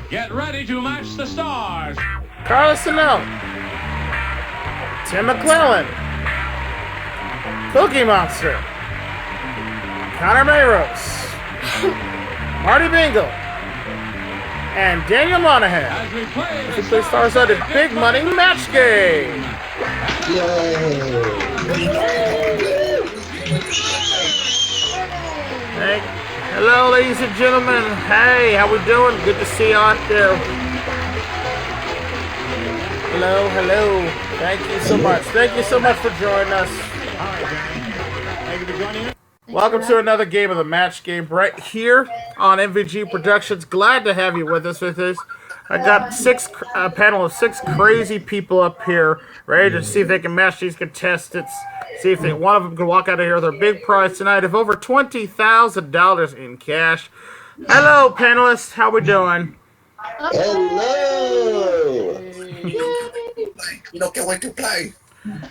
Get ready to match the stars. Carlos Sano, Tim McClellan, Cookie Monster, Connor Mayros, Marty Bingle, and Daniel Monahan. As we play We play Stars at a Big Money Match Game. Hey, hello, ladies and gentlemen. Hey, how we doing? Good to see you out there. Hello, hello. Thank you so much. Thank you so much for joining us. Thank you for joining us. Welcome to another game of the Match Game right here on MVG Productions. Glad to have you with us. I got a panel of 6 crazy people up here ready to see if they can match these contestants. See if one of them can walk out of here with a big prize tonight of over $20,000 in cash. Hello, panelists. How we doing? Hello! Can't wait to play.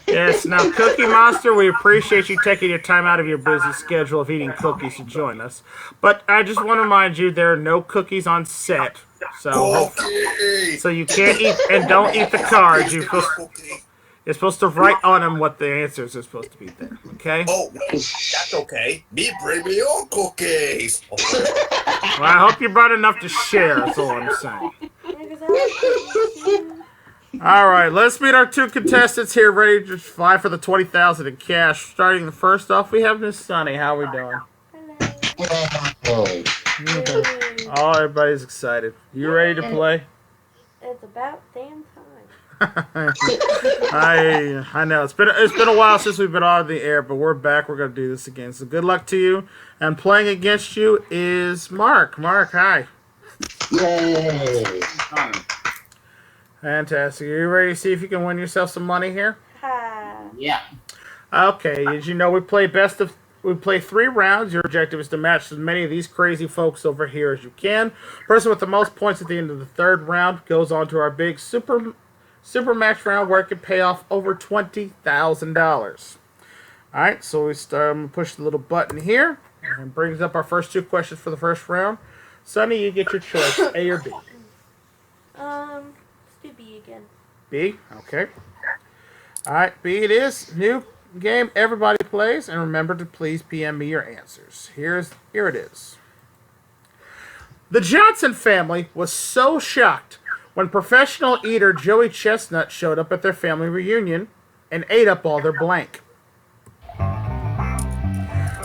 Yes, now Cookie Monster, we appreciate you taking your time out of your busy schedule of eating cookies to join us. But I just want to remind you there are no cookies on set. So you can't eat and don't eat the cards. You're supposed to write on them what the answers are supposed to be there. Okay? Oh, that's okay. Me bring me own cookies. Well, I hope you brought enough to share. That's all I'm saying. All right, let's meet our 2 contestants here, ready to fly for the $20,000 in cash. Starting the first off, we have Miss Sunny. How we doing? Oh, everybody's excited. You ready to play? It's about damn time. I know it's been a while since we've been on the air, but we're back. We're gonna do this again. So good luck to you. And playing against you is Mark. Mark, hi. Yay! Fantastic. Are you ready to see if you can win yourself some money here? Yeah. Okay. As you know, we play 3 rounds. Your objective is to match as many of these crazy folks over here as you can. Person with the most points at the end of the 3rd round goes on to our big super match round where it can pay off over $20,000. All right. So we start. I'm gonna push the little button here, and it brings up our first 2 questions for the first round. Sonny, you get your choice, A or B. Let's do B again. B? Okay. Alright, B it is. New game everybody plays, and remember to please PM me your answers. Here it is. The Johnson family was so shocked when professional eater Joey Chestnut showed up at their family reunion and ate up all their blank.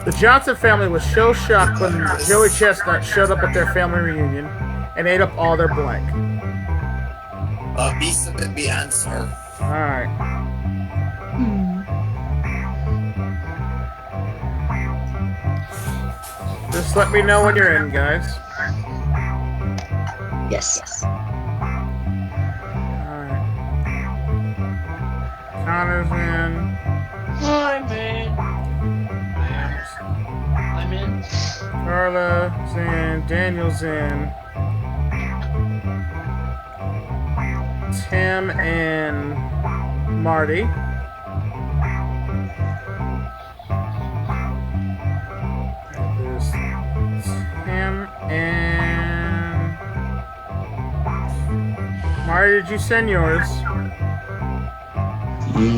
The Johnson family was so shocked when Joey Chestnut showed up at their family reunion and ate up all their blank. B submit the answer. Alright. Just let me know when you're in, guys. Yes. Alright. Connor's in. I'm in. I'm in. Carla's in. Daniel's in. Tim and Marty. There's Tim and Marty. Did you send yours?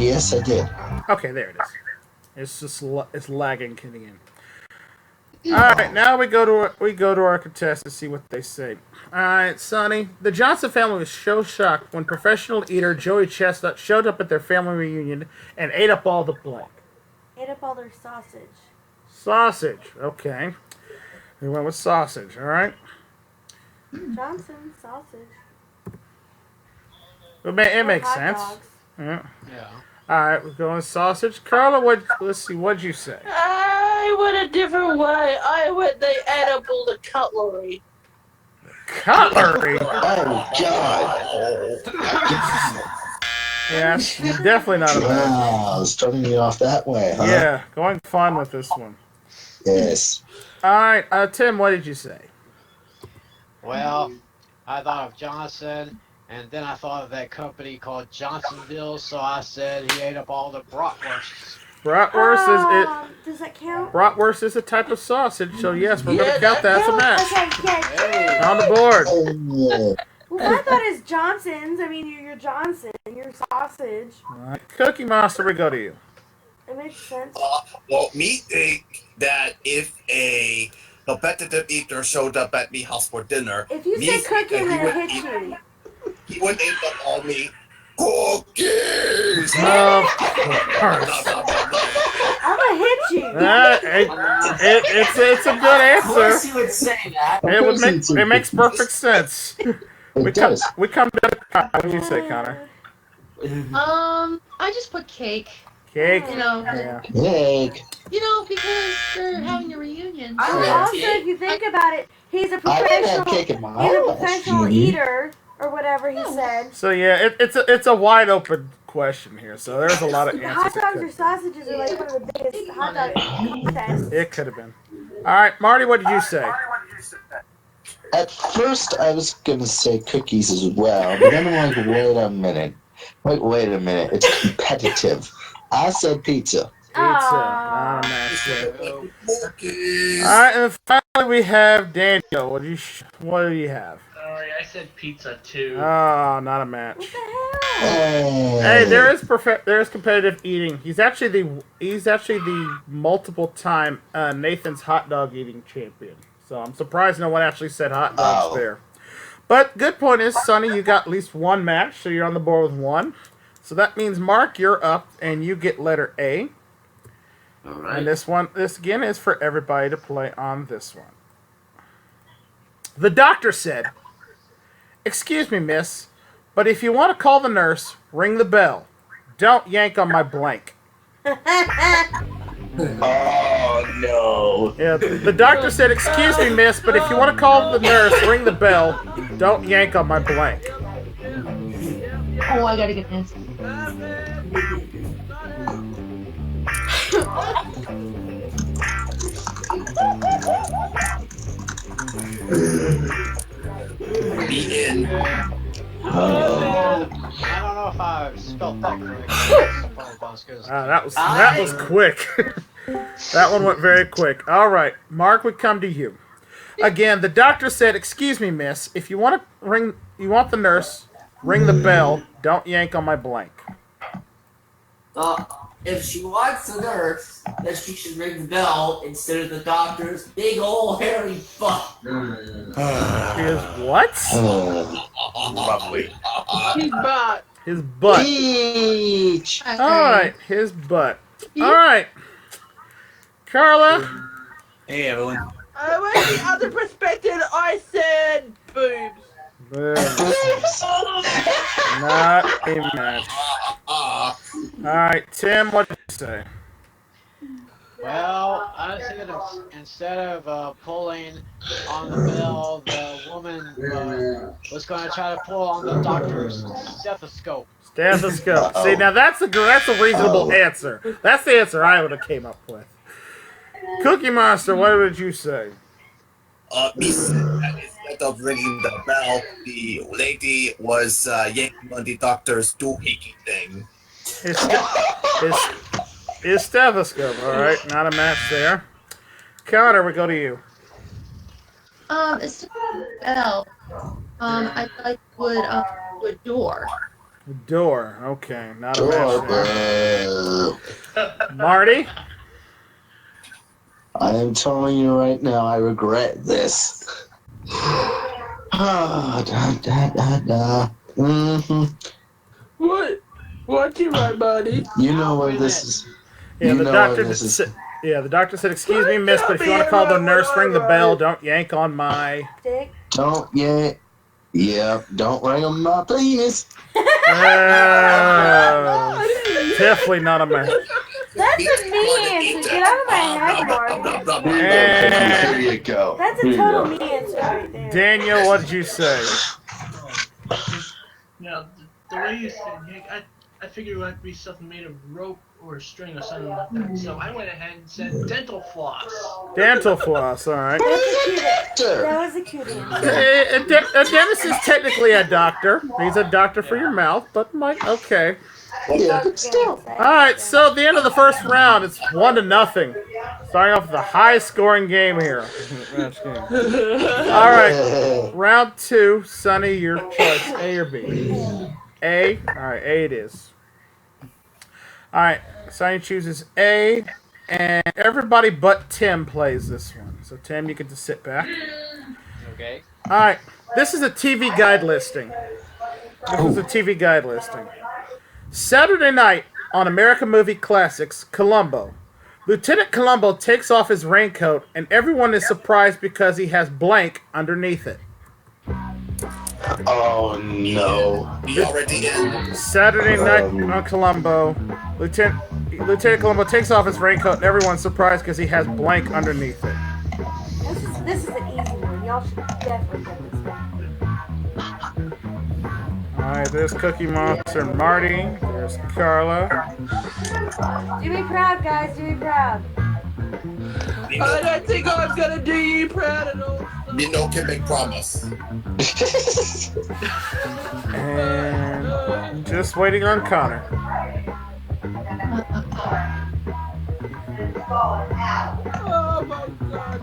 Yes, I did. Okay, there it is. It's just it's lagging getting in. All right, now we go to our contestants, see what they say. All right, Sonny. The Johnson family was so shocked when professional eater Joey Chestnut showed up at their family reunion and ate up all the blank. Ate up all their sausage. Sausage. Okay. We went with sausage. All right. Johnson sausage. It Or makes hot sense. dogs. Yeah. Yeah. All right, we're going with sausage. Carla, let's see. What'd you say? I went a different way. I went the edible the cutlery. Cutlery. Oh, God. Yeah, definitely not a bad. Wow, starting me off that way, huh? Yeah, going fun with this one. Yes. All right, Tim, what did you say? Well, I thought of Johnson, and then I thought of that company called Johnsonville, so I said he ate up all the bratwursts. Bratwurst Does that count? Bratwurst is a type of sausage, so yes, we're Yeah, gonna count that as a match. Okay, yeah. On the board. Well, I thought it's Johnson's. I mean, you're Johnson. You're sausage. Alright, Cookie Monster, we go to you. It makes sense. Well, me think that if a competitive eater showed up at me house for dinner, If you me say think cookie, I'm that gonna hit you. he would end up all me cookies. Of course. I'm gonna hit you. It's a good Of course answer. you would say that. It makes perfect sense. It does. We come down to Connor. What do you say, Connor? I just put cake. Cake. You know, Yeah. Cake. because they're having a reunion. I So like Also, cake. if you think about it, he's a I didn't have professional. cake in my He's a house. professional eater, or whatever he said. So yeah, it's a wide open question here. So there's a lot of Hot answers. dogs or sausages are like one of the biggest hot dog contests. It could have been. All right, Marty, what did you say? At first, I was gonna say cookies as well, but then I'm like, wait a minute. Wait a minute. It's competitive. I said pizza. Pizza. Not a match there. Cookies. All right, and finally we have Daniel. What do you have? Sorry, I said pizza too. Oh, not a match. What the hell? Hey, there is competitive eating. He's actually the multiple time Nathan's hot dog eating champion. So I'm surprised no one actually said hot dogs Oh. there. But good point is, Sonny, you got at least one match, so you're on the board with one. So that means Mark, you're up, and you get letter A. All right. And this again is for everybody to play on this one. The doctor said, "Excuse me, miss, but if you want to call the nurse, ring the bell. Don't yank on my blank." Oh no. Yeah, the doctor said, "Excuse me, miss, but if you want to call the nurse, ring the bell. Don't yank on my blank." Oh, I gotta get this. Be in. I don't know if I spelled that correctly. That was quick. That one went very quick. All right, Mark, we come to you. Again, the doctor said, "Excuse me, miss, if you want the nurse, ring the bell. Don't yank on my blank." If she wants the nurse, then she should ring the bell instead of the doctor's big old hairy butt. His what? Lovely. He's back. His butt. Peach. All right, his butt. All right, Carla. Hey, Evelyn. I went the other perspective. I said boobs. Not a match. All right, Tim, what did you say? Well, I said instead of pulling on the bell, the woman was going to try to pull on the doctor's stethoscope. Stethoscope. See, now that's a reasonable answer. That's the answer I would have came up with. Cookie Monster, what did you say? Me said that instead of ringing the bell, the lady was yanking on the doctor's doohickey thing. His stethoscope. All right, not a match there. Connor, we go to you. Instead of bell, I'd like to put a door. Door. Okay, not a match there. Doorbell. Marty. I am telling you right now, I regret this. Mm-hmm. What you right, buddy? You know where this is. Yeah, You the know doctor. where this is. The doctor said, "Excuse me, miss, but if you want to call the nurse, ring the bell. Don't yank on my." Dick. Don't yank. Yep, don't ring on my penis. Definitely not a match. That's a me answer. Get out of my head, Mark. There you go. That's a Here you total go. me answer right there. Daniel, what did you say? Now, the way you said yank, I figured it would have to be something made of rope or string or something like that. So I went ahead and said dental floss. Dental floss. All right. That's a cute. Sure. That was a cute answer. A dentist is technically a doctor. He's a doctor for your mouth, but Mike, okay. Yeah, but still. All right, so at the end of the first round, it's 1-0. Starting off with a high-scoring game here. All right, round 2. Sonny, your choice, A or B? A. All right, A it is. All right, Sonny chooses A, and everybody but Tim plays this one. So Tim, you get to sit back. Okay. All right, this is a TV guide listing. Saturday night on American Movie Classics, Columbo. Lieutenant Columbo takes off his raincoat, and everyone is surprised because he has blank underneath it. Oh no. He already in. Saturday night on Columbo. Lieutenant Columbo takes off his raincoat, and everyone's surprised because he has blank underneath it. This is an easy one. Y'all should definitely get this one. Alright, there's Cookie Monster and Marty. There's Carla. Do me proud, guys. Do me proud. I don't think I'm gonna do you proud at all. Nino can make promise. And just waiting on Connor. Oh my god.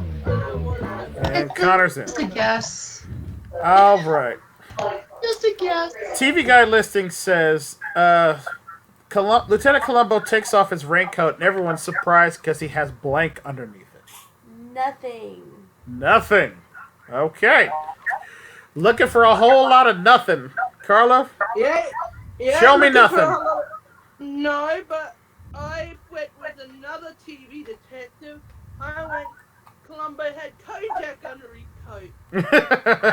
And Connor's in. Just a guess. Alright. Just a guess. TV Guide listing says, Lieutenant Columbo takes off his raincoat and everyone's surprised because he has blank underneath it. Nothing. Okay. Looking for a whole lot of nothing. Carla? Yeah. Show me nothing. No, but I went with another TV detective. I went, Columbo had Kojak under his coat.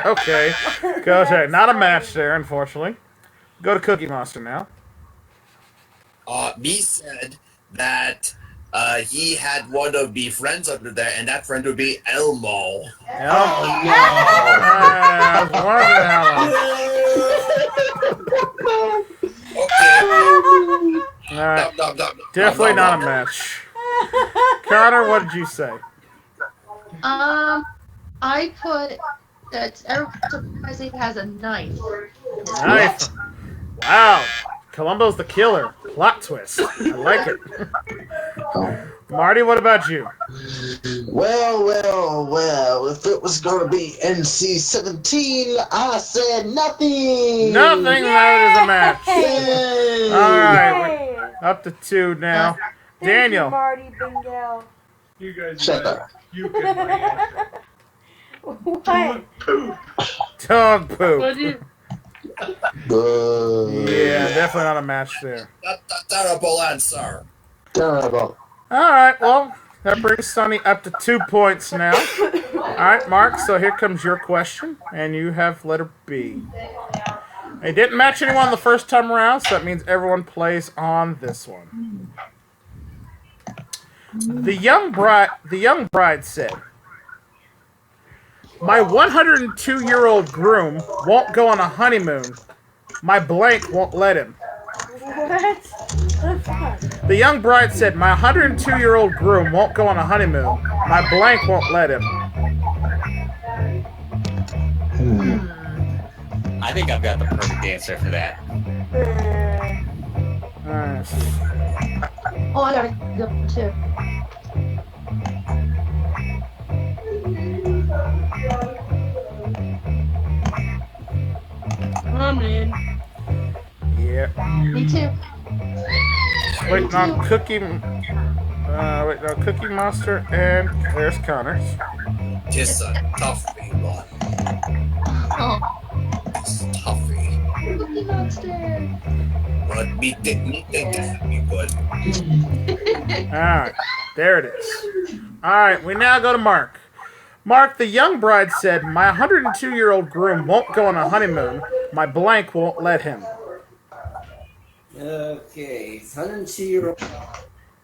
Okay. Kojak. Not a match there, unfortunately. Go to Cookie Monster now. Me said that he had one of the friends under there, and that friend would be Elmo. Oh, no. I was wondering how. Okay. All right. No. Definitely not a match. Connor, what did you say? I put that everyone's surprised he has a knife. Knife. Wow. Columbo's the killer. Plot twist. I like it. Marty, what about you? Well, if it was going to be NC-17, I said nothing. Nothing. That is a match. Yay. All right. Up to 2 now. Thank Daniel. you, Marty Bingo. You guys Shut up. You can my answer. What? Dog poop. What do you... Yeah, definitely not a match there. Terrible answer. Terrible. All right, well, that brings Sonny up to 2 points now. All right, Mark, so here comes your question, and you have letter B. He didn't match anyone the first time around, so that means everyone plays on this one. The young bride said, "My 102-year-old groom won't go on a honeymoon. My blank won't let him." What? The fuck? The young bride said, "My 102-year-old groom won't go on a honeymoon. My blank won't let him." I think I've got the perfect answer for that. Alright. Oh, I gotta go too. I'm in. Yeah. Me too. Waiting on Cookie Monster, and there's Connors. Just a toughie one. Oh, It's toughie. Cookie Monster. But me think this would be good. Alright. There it is. Alright, we now go to Mark. Mark, the young bride said, "My 102-year-old groom won't go on a honeymoon. My blank won't let him." Okay, 102-year-old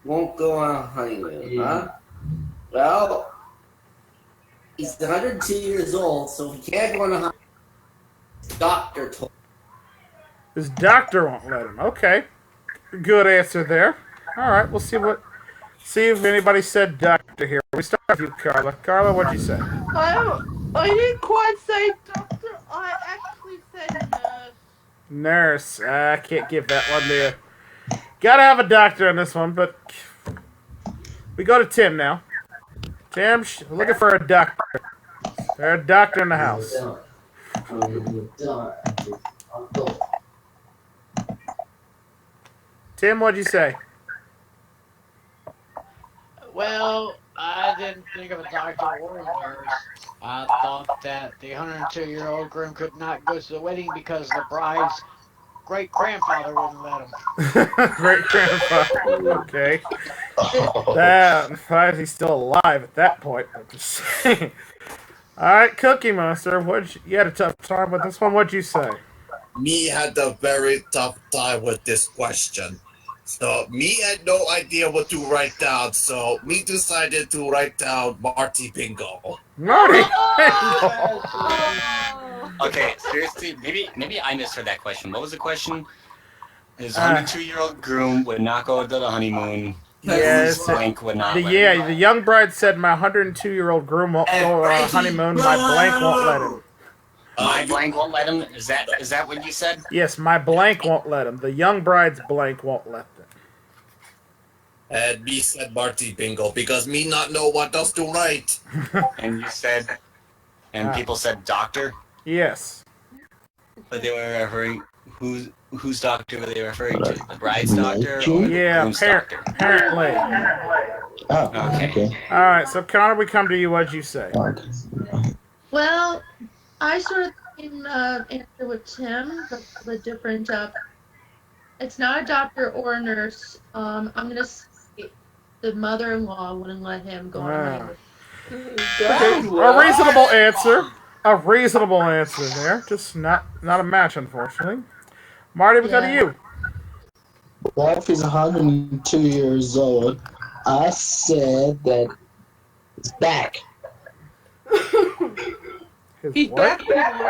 won't go on a honeymoon, huh? Well, he's 102 years old, so he can't go on a honeymoon. His doctor told His doctor won't let him. Okay. Good answer there. Alright, we'll see if anybody said doctor here. We start with you, Carla. Carla, what'd you say? I didn't quite say doctor. I actually said nurse. Nurse. I can't give that one to you. Gotta have a doctor on this one, but we go to Tim now. Tim, looking for a doctor. There's a doctor in the house. Tim, what'd you say? Well, I didn't think of a doctor or a nurse. I thought that the 102-year-old groom could not go to the wedding because the bride's great-grandfather wouldn't let him. Great grandfather. Okay. That, why is he still alive at that point? I'm just saying. Alright, Cookie Monster, you had a tough time with this one. What'd you say? Me had a very tough time with this question. So me had no idea what to write down, so me decided to write down Marty Bingo. Marty Oh. Okay, seriously, maybe I misheard that question. What was the question? His 102-year-old groom would not go to the honeymoon. Yes. His blank would not let him. The young bride said my 102-year-old groom won't go on a honeymoon. My blank won't let him. My blank won't let him? Is that what you said? Yes, my blank won't let him. The young bride's blank won't let them. And me said Marty Bingo because me not know what else to write. And you said, and people said doctor? Yes. But they were referring, whose doctor were they referring to? The bride's doctor or yeah, the groom's doctor? Apparently. Oh, Okay. All right, so Connor, we come to you. What'd you say? Well, I sort of answer with Tim, the different. It's not a doctor or a nurse. I'm gonna say the mother-in-law wouldn't let him go on. Okay, a reasonable answer. A reasonable answer there. Just not a match, unfortunately. Marty, we go to you. Well, if he's 102 years old, I said that it's back. He's what? back.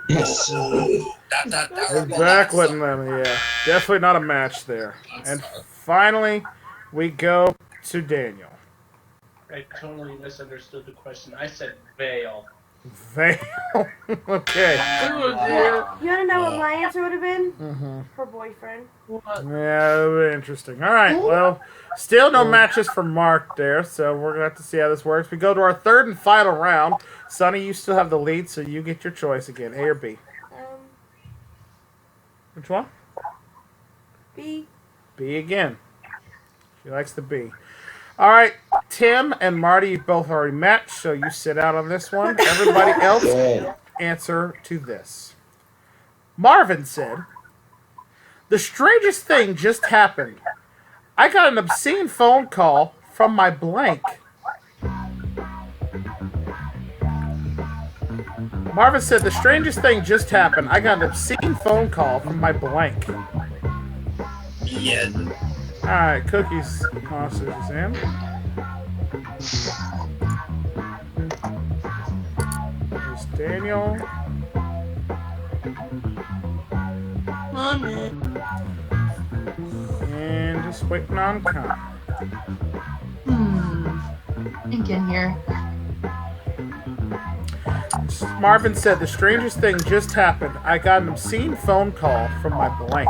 Yes. His back wouldn't let me, yeah. Definitely not a match there. And finally, we go to Daniel. I totally misunderstood the question. I said veil. Veil. Okay. Oh dear. You want to know what my answer would have been? Mm-hmm. Her boyfriend. What? Yeah, that would be interesting. All right, well, still no matches for Mark there, so we're going to have to see how this works. We go to our third and final round. Sonny, you still have the lead, so you get your choice again, A or B. Which one? B. B again. She likes the B. All right, Tim and Marty, you both already matched, so you sit out on this one. Everybody else answer to this. Marvin said, "The strangest thing just happened. I got an obscene phone call from my blank." Marvin said, "The strangest thing just happened. I got an obscene phone call from my blank." Yeah. Alright, Cookies, Monsters, Sam. There's Daniel. And just waiting on Connor. Thinking here. Marvin said, "The strangest thing just happened. I got an obscene phone call from my blank."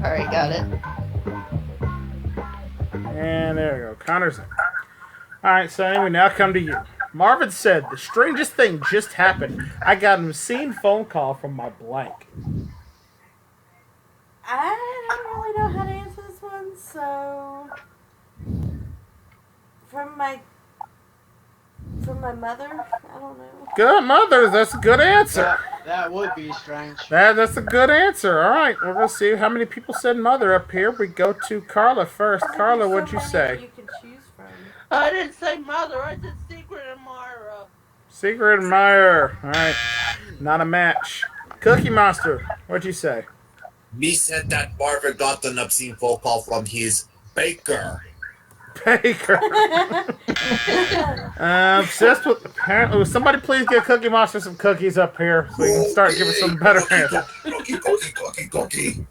Alright, got it. And there we go. Connor's in. Alright, Sonny, we now come to you. Marvin said, "The strangest thing just happened. I got an obscene phone call from my blank." I don't really know how to answer this one, so from my mother, I don't know. Good mother, that's a good answer. That would be strange. That's a good answer. All right, we're gonna see how many people said mother up here. We go to Carla first. Carla, what'd you say? You can choose from. I didn't say mother. I said Secret Admirer. Secret admirer. All right, not a match. Cookie Monster, what'd you say? Me said that Marvin got an obscene phone call from his baker. Baker. Obsessed with apparently. Somebody please get Cookie Monster some cookies up here so we can start giving some better answers. Cookie.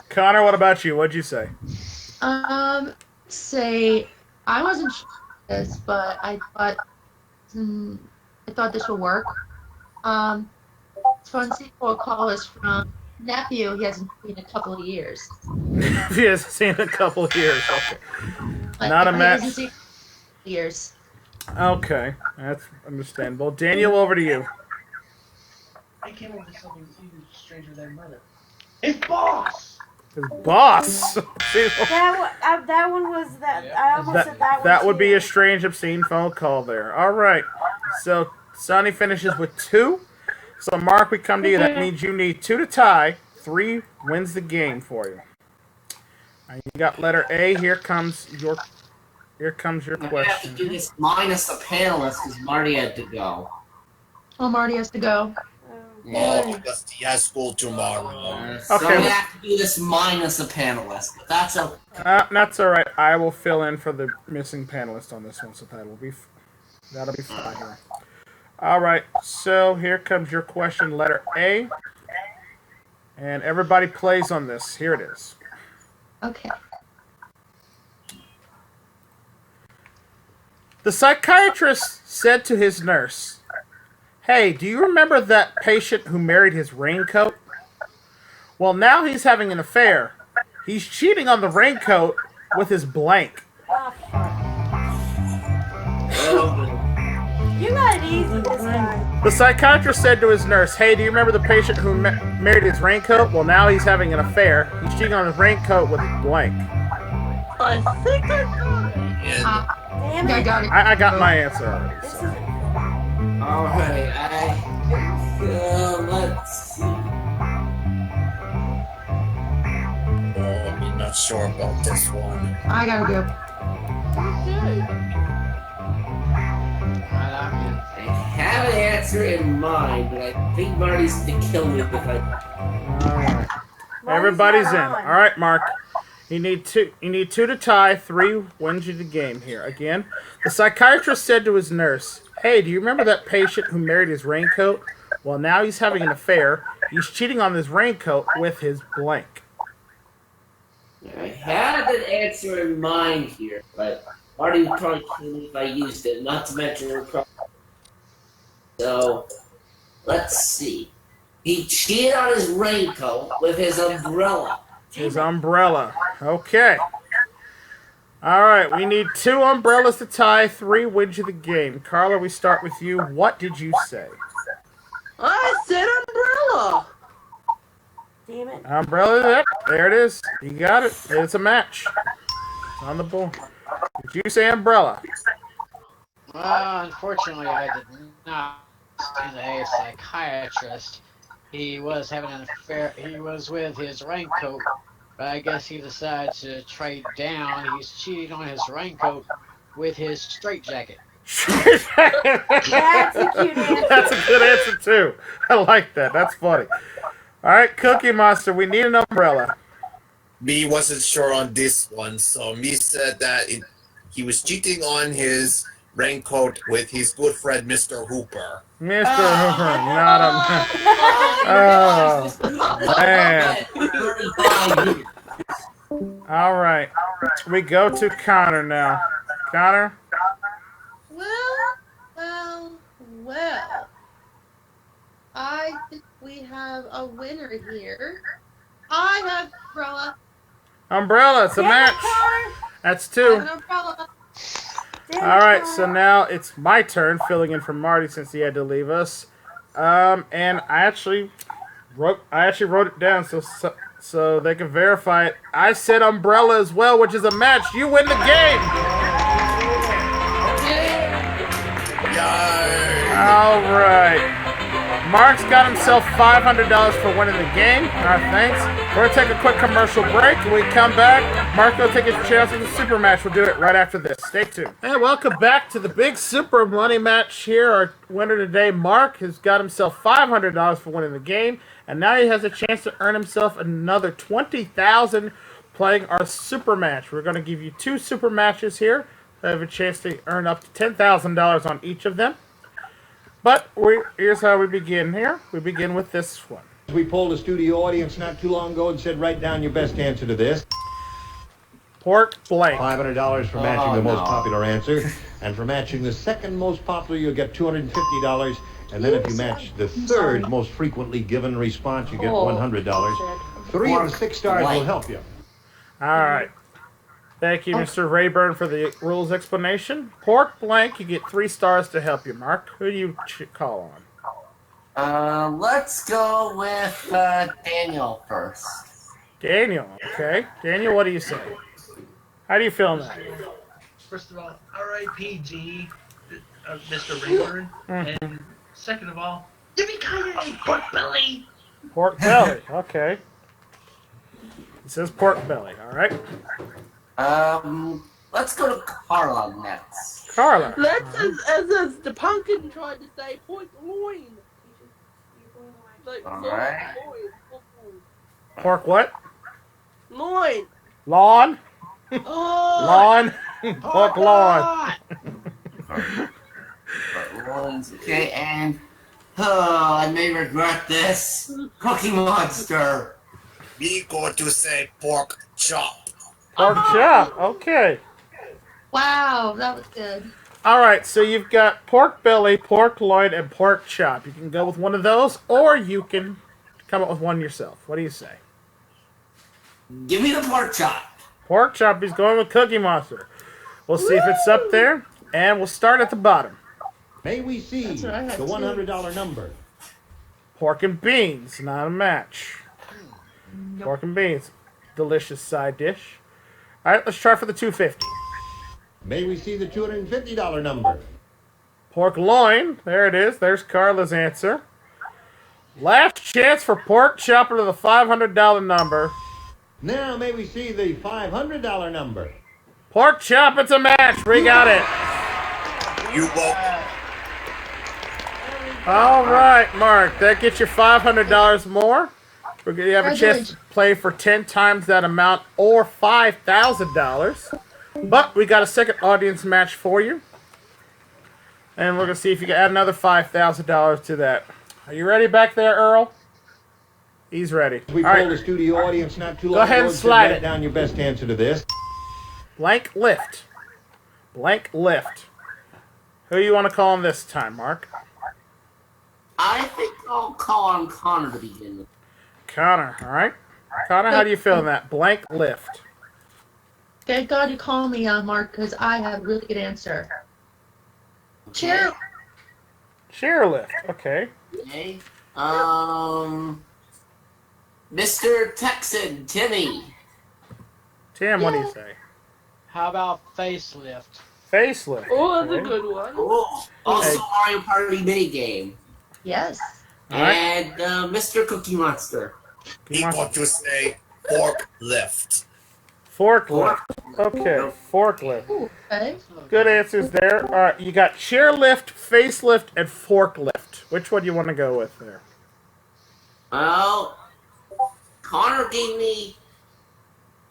Connor, what about you? What'd you say? Say I wasn't sure this, but I thought this would work. Fun sequel call is from nephew. He hasn't seen in a couple of years. He hasn't seen in a couple of years. Okay. Not a He match. hasn't seen in years. Okay, that's understandable. Daniel, over to you. I came up with something even stranger than mother. It's boss! His boss. See, That one was that. I almost said that one. that would be too. a strange, obscene phone call there. All right. So Sonny finishes with 2. So Mark, we come to you. That means you need 2 to tie. 3 wins the game for you. You got letter A. Here comes your I have to question. do this minus the panelist because Marty had to go. Oh, Marty has to go. Oh, because he has school tomorrow. So Okay. we have to do this minus a panelist. But that's okay. That's all right. I will fill in for the missing panelist on this one, so that'll be fine here. All right. So here comes your question, letter A, and everybody plays on this. Here it is. Okay. The psychiatrist said to his nurse, "Hey, do you remember that patient who married his raincoat? Well, now he's having an affair. He's cheating on the raincoat with his blank." You got it easy this time. The psychiatrist said to his nurse, "Hey, do you remember the patient who married his raincoat? Well, now he's having an affair. He's cheating on his raincoat with his blank." I think I got it. Damn I it. got it. I got my answer already. This So. is Alright, let's see. Oh, I'm not sure about this one. I gotta go. I have an answer in mind, but I think Marty's gonna kill me if I. All right. Everybody's in. not on. All right, Mark. You need 2 to tie. 3 wins you the game here. Again, the psychiatrist said to his nurse, "Hey, do you remember that patient who married his raincoat? Well, now he's having an affair. He's cheating on his raincoat with his blank." I had an answer in mind here, but Marty would probably kill me if I used it, not to mention her problem. So, let's see. He cheated on his raincoat with his umbrella. His umbrella. Okay. All right, we need 2 umbrellas to tie. 3 wins you the game. Carla, we start with you. What did you say? I said umbrella. damn it. Umbrella, yep, there it is. You got it. It's a match. It's on the board. Did you say umbrella? Well, unfortunately, I did not. As a psychiatrist, he was having an affair. He was with his raincoat, but I guess he decided to trade down. He's cheating on his raincoat with his straitjacket. That's a cute answer. That's a good answer, too. I like that. That's funny. All right, Cookie Monster, we need an umbrella. Me wasn't sure on this one, so me said that he was cheating on his raincoat with his good friend Mr. Hooper. Mr. Hooper, not a... Oh, man. All right. We go to Connor now. Connor? Well. I think we have a winner here. I have umbrella. Umbrella, it's a match. That's 2. An umbrella. All right, so now it's my turn, filling in for Marty since he had to leave us. And I actually wrote it down so they can verify it. I said umbrella as well, which is a match. You win the game. All right. Mark's got himself $500 for winning the game. Thanks. We're going to take a quick commercial break. When we come back, Mark will take his chance at the super match. We'll do it right after this. Stay tuned. And welcome back to the big super money match here. Our winner today, Mark, has got himself $500 for winning the game. And now he has a chance to earn himself another 20,000 playing our super match. We're going to give you 2 super matches here. You have a chance to earn up to $10,000 on each of them. But here's how we begin here. We begin with this one. We polled a studio audience not too long ago and said, write down your best answer to this. Pork blank. $500 for matching the most popular answer. And for matching the second most popular, you'll get $250. And then if you match the third most frequently given response, you get $100. 3 of the 6 stars will help you. All right. Thank you, Mr. Rayburn, for the rules explanation. Pork blank, you get 3 stars to help you, Mark. Who do you call on? Let's go with Daniel first. Daniel, okay. Daniel, what do you say? How do you feel now? First of all, R.I.P.G. Mr. Rayburn. And second of all, yippee-ki-yay, pork belly! Pork belly, okay. It says pork belly, all right. Let's go to Carla next. Carla. Let's, as the pumpkin tried to say, pork loin. Like, Alright. Pork what? Loin. Lawn? Oh. Lawn? Pork lawn. Loins, okay, and I may regret this. Cookie Monster. Me going to say pork chop. Pork chop, okay. Wow, that was good. All right, so you've got pork belly, pork loin, and pork chop. You can go with one of those, or you can come up with one yourself. What do you say? Give me the pork chop. Pork chop is going with Cookie Monster. We'll see if it's up there, and we'll start at the bottom. May we see the $100 number? Pork and beans, not a match. Pork and beans, delicious side dish. All right, let's try for the $250. May we see the $250 number? Pork loin, there it is. There's Carla's answer. Last chance for pork chop to the $500 number. Now may we see the $500 number? Pork chop, it's a match. We got it. You won't. All right, Mark, that gets you $500 more. We're going to have a chance to play for 10 times that amount or $5,000. But we got a second audience match for you. And we're going to see if you can add another $5,000 to that. Are you ready back there, Earl? He's ready. We All polled right. the studio audience not too Go long ahead ago and and slide said, it. write down your best answer to this. Blank lift. Blank lift. Who do you want to call on this time, Mark? I think I'll call on Connor to begin with. Connor, all right? Connor, how do you feel in that? Blank lift. Thank God you called me, Mark, because I have a really good answer. Chair. Chair lift, okay. Okay. Mr. Texan, Timmy. Tim, what do you say? How about facelift? Facelift. Oh, that's okay. a good one. Oh, also Hey. Mario Party minigame. Yes. All right. And Mr. Cookie Monster. Me going to say pork lift. Forklift. Okay, forklift. Ooh, okay. Good answers there. All right, you got chairlift, facelift, and forklift. Which one do you want to go with there? Well, Connor gave me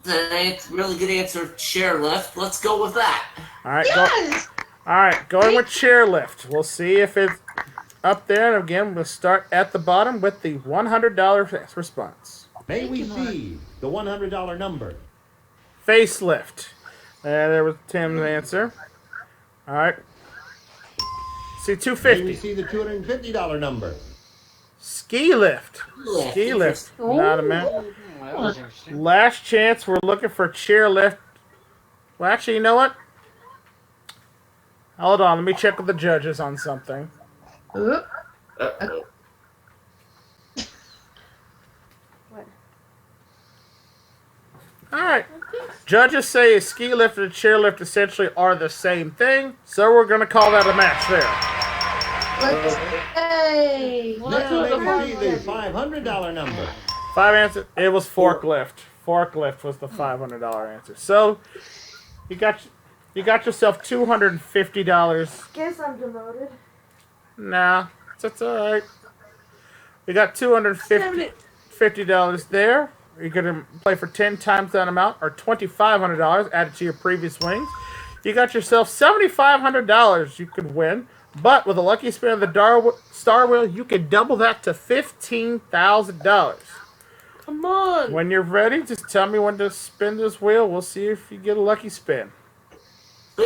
the really good answer, chairlift. Let's go with that. All right, Yes! all right, going with chairlift. We'll see if it's up there. And again, we'll start at the bottom with the $100 response. May we see the $100 number? Facelift. And there was Tim's answer. All right. See, May we 250. see the $250 number? Ski lift. Yeah, Ski lift. Not a match. That was interesting. Last chance. We're looking for chairlift. Well, actually, you know what? Hold on. Let me check with the judges on something. Ooh. All right. Judges say a ski lift and a chairlift essentially are the same thing, so we're going to call that a match there. Let's hey. Now may we see the $500 number? 5 answers. It was forklift. Forklift was the $500 answer. So you got yourself $250. Guess I'm demoted. Nah, that's all right. We got $250 there. You can play for 10 times that amount, or $2,500 added to your previous winnings. You got yourself $7,500 you could win. But with a lucky spin of the Star Wheel, you can double that to $15,000. Come on. When you're ready, just tell me when to spin this wheel. We'll see if you get a lucky spin. Spin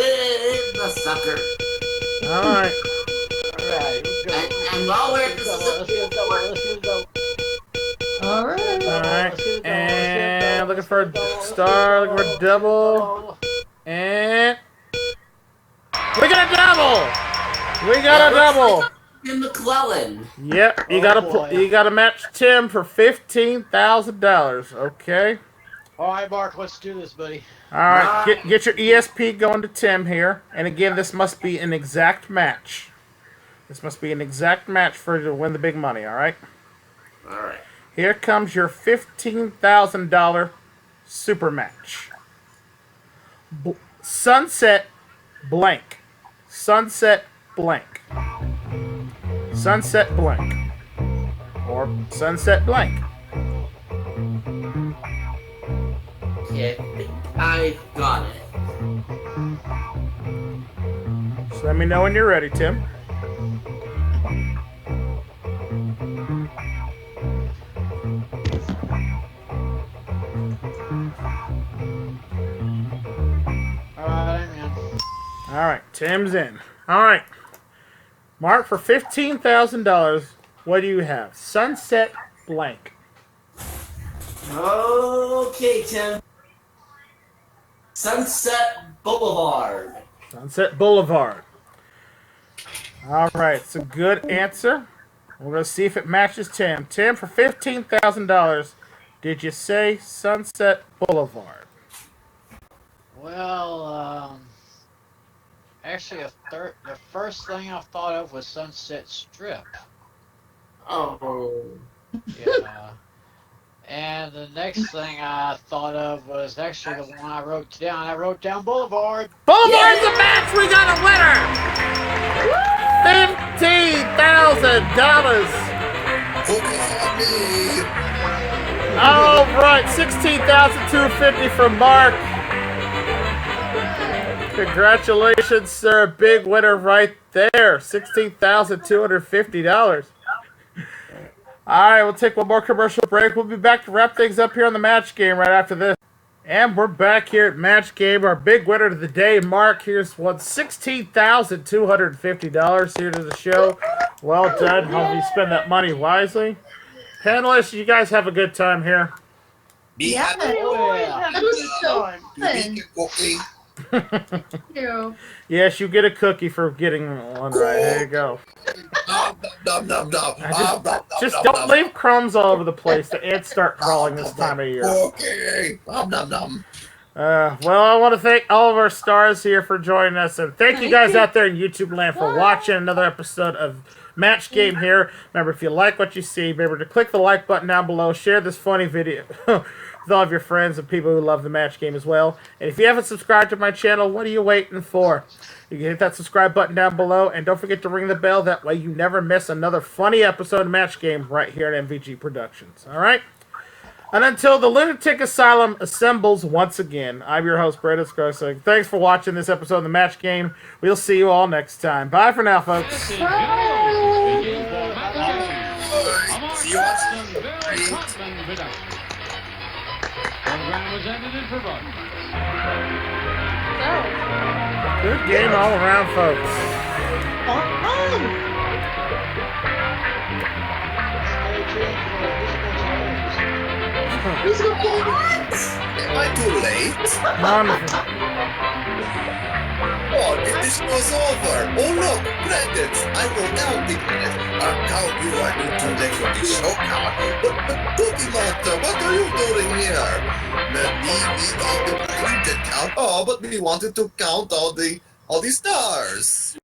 the sucker. All right. Alright, let's go. And while we're at Let's this, get it go. All right. All right. And looking for a star, looking for a double. And we got a double! We got a double! Tim McClellan. Yep, you gotta match Tim for $15,000. Okay. Alright, Mark, let's do this, buddy. All right, get your ESP going to Tim here, and again, this must be an exact match. This must be an exact match for you to win the big money. All right. All right. Here comes your $15,000 super match. Sunset blank. Sunset blank. Sunset blank. Or sunset blank. Okay, I got it. So let me know when you're ready, Tim. All right, Tim's in. All right, Mark, for $15,000, what do you have? Sunset blank. Okay, Tim. Sunset Boulevard. Sunset Boulevard. All right, it's a good answer. We're going to see if it matches Tim. Tim, for $15,000, did you say Sunset Boulevard? Well, actually, the first thing I thought of was Sunset Strip. Oh. Yeah. And the next thing I thought of was actually the one I wrote down. I wrote down Boulevard. Boulevard's the match! We got a winner! $15,000! All right, $16,250 from Mark. Congratulations, sir. Big winner right there. $16,250. All right, we'll take one more commercial break. We'll be back to wrap things up here on the match game right after this. And we're back here at Match Game. Our big winner of the day, Mark, here's won $16,250 here to the show. Well done. Hope you spend that money wisely. Panelists, you guys have a good time here. Yeah. That was so fun. Thank you. Yes, you get a cookie for getting one right. There you go. Just don't leave crumbs all over the place. The ants start crawling this time of year. Okay. Well, I want to thank all of our stars here for joining us, and thank you guys out there in YouTube land for watching another episode of Match Game here. Remember, if you like what you see, remember to click the like button down below, share this funny video with all of your friends and people who love the Match Game as well. And if you haven't subscribed to my channel, what are you waiting for? You can hit that subscribe button down below, and don't forget to ring the bell. That way you never miss another funny episode of Match Game right here at MVG Productions. All right? And until the Lunatic Asylum assembles once again, I'm your host, Brandon Scarsig. Thanks for watching this episode of the Match Game. We'll see you all next time. Bye for now, folks. See you Program was ended in production. Good game all around, folks. Am I too late? Oh, this was over. Oh look, credits. I wrote down the credits. How you are doing too late for the show count. But Cookie Monster, what are you doing here? We got the count. Oh, but we wanted to count all the stars.